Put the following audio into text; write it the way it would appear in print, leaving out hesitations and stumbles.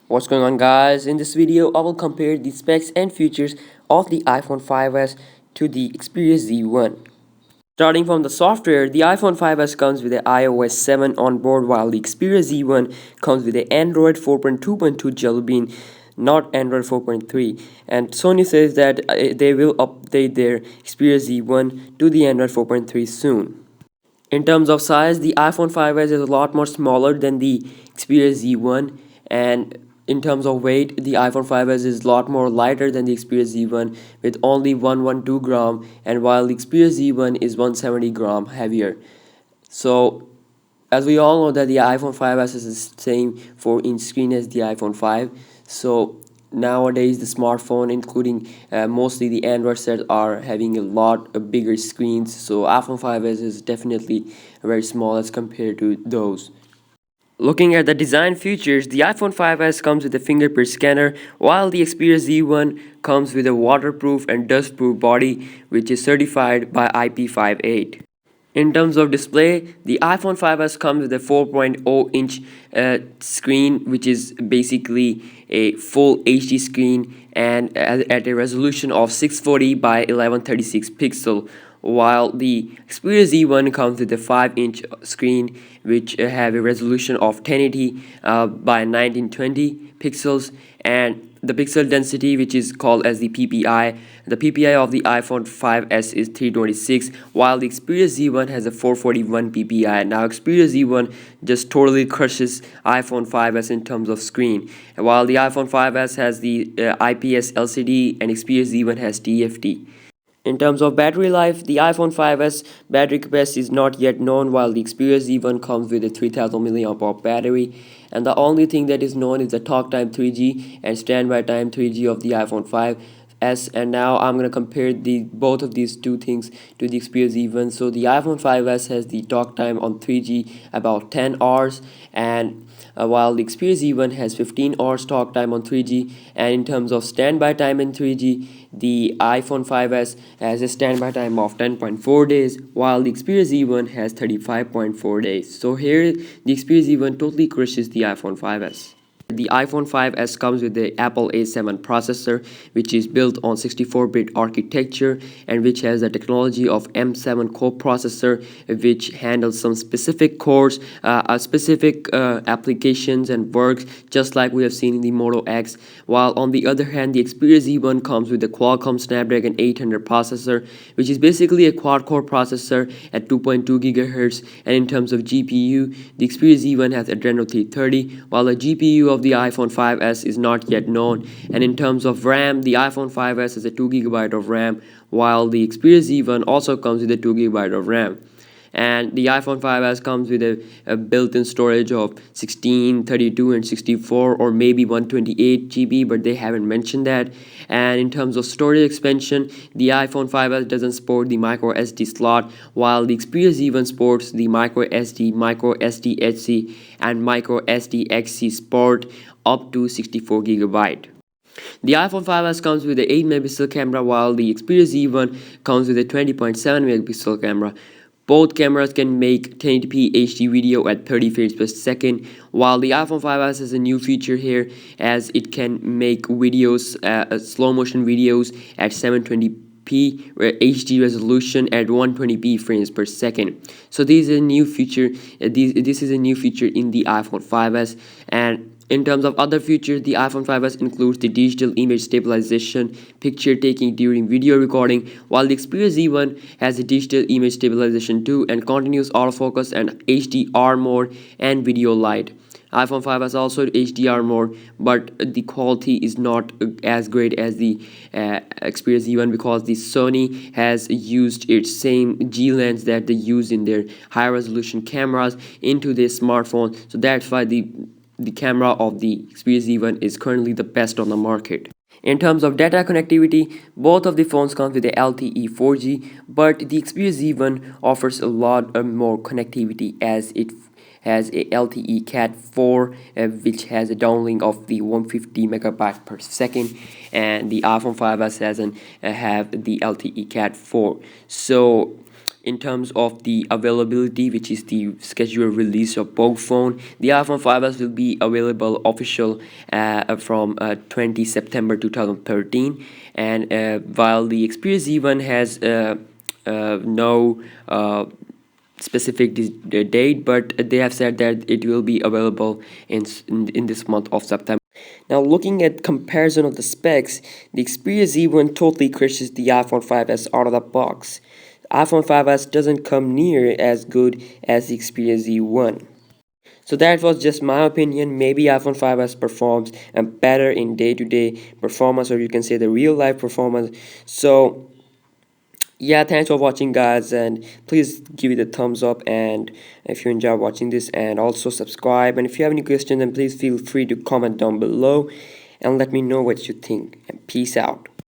What's going on, guys? In this video I will compare the specs and features of the iPhone 5s to the Xperia Z1. Starting from the software, the iPhone 5s comes with the iOS 7 on board, while the Xperia Z1 comes with the Android 4.2.2 Jelly Bean, not Android 4.3. And Sony says that they will update their Xperia Z1 to the Android 4.3 soon. In terms of size, the iPhone 5s is a lot more smaller than the Xperia Z1, and in terms of weight, the iPhone 5s is a lot more lighter than the Xperia Z1 with only 112 gram, and while the Xperia Z1 is 170 gram heavier. So as we all know that the iPhone 5s is the same 4-inch screen as the iPhone 5. So nowadays the smartphone, including mostly the Android set, are having a lot of bigger screens. So iPhone 5s is definitely very small as compared to those. Looking at the design features, the iPhone 5s comes with a fingerprint scanner, while the Xperia Z1 comes with a waterproof and dustproof body, which is certified by IP58. In terms of display, the iPhone 5s comes with a 4.0-inch screen, which is basically a full HD screen and at a resolution of 640 by 1136 pixel, while the Xperia Z1 comes with a 5-inch screen which have a resolution of 1080 by 1920 pixels, and the pixel density, which is called as the PPI. The PPI of the iPhone 5s is 326, while the Xperia Z1 has a 441 PPI. Now Xperia Z1 just totally crushes iPhone 5s in terms of screen, while the iPhone 5s has the IPS LCD and Xperia Z1 has TFT. In terms of battery life, the iPhone 5s battery capacity is not yet known, while the Xperia Z1 comes with a 3000 mAh battery, and the only thing that is known is the talk time 3G and standby time 3G of the iPhone 5s. And now I'm going to compare both of these two things to the Xperia Z1. So the iPhone 5s has the talk time on 3G about 10 hours, and while the Xperia Z1 has 15 hours talk time on 3G. And in terms of standby time in 3G, the iPhone 5s has a standby time of 10.4 days, while the Xperia Z1 has 35.4 days. So here the Xperia Z1 totally crushes the iPhone 5s. The iPhone 5s comes with the Apple A7 processor, which is built on 64-bit architecture and which has the technology of M7 coprocessor, which handles some specific cores, specific applications and works, just like we have seen in the Moto X. While on the other hand, the Xperia Z1 comes with the Qualcomm Snapdragon 800 processor, which is basically a quad-core processor at 2.2 GHz. And in terms of GPU, the Xperia Z1 has Adreno 330, while the GPU of the iPhone 5s is not yet known. And in terms of RAM, the iPhone 5s has a 2 GB of RAM, while the Xperia Z1 also comes with a 2 GB of RAM. And the iPhone 5s comes with a built-in storage of 16, 32 and 64, or maybe 128 GB, but they haven't mentioned that. And in terms of storage expansion, the iPhone 5s doesn't support the micro SD slot, while the Xperia Z1 supports the micro SD HC and micro SD XC support up to 64 GB. The iPhone 5s comes with a 8 megapixel camera, while the Xperia Z1 comes with a 20.7 megapixel camera. Both cameras can make 1080p HD video at 30 frames per second, while the iPhone 5s has a new feature here, as it can make videos, slow motion videos at 720p HD resolution at 120p frames per second. So this is a new feature. This is a new feature in the iPhone 5s. And in terms of other features, the iPhone 5s includes the digital image stabilization, picture taking during video recording, while the Xperia Z1 has a digital image stabilization too, and continuous autofocus and HDR mode and video light. iPhone 5 has also HDR mode, but the quality is not as great as the Xperia Z1, because the Sony has used its same G lens that they use in their high resolution cameras into their smartphone. So that's why the camera of the Xperia Z1 is currently the best on the market. In terms of data connectivity, both of the phones come with the LTE 4G, but the Xperia Z1 offers a lot more connectivity, as it has a LTE Cat 4, which has a downlink of the 150 megabytes per second, and the iPhone 5s have the LTE Cat 4. So in terms of the availability, which is the scheduled release of both phone, the iPhone 5s will be available official from 20 September 2013, and while the Xperia Z1 has no specific date, but they have said that it will be available in this month of September. Now, looking at comparison of the specs, the Xperia Z1 totally crushes the iPhone 5s out of the box. The iPhone 5s doesn't come near as good as the Xperia Z1. So that was just my opinion. Maybe iPhone 5s performs better in day-to-day performance, or you can say the real-life performance. So yeah, thanks for watching, guys, and please give it a thumbs up and if you enjoy watching this, and also subscribe. And if you have any questions, then please feel free to comment down below and let me know what you think. And peace out.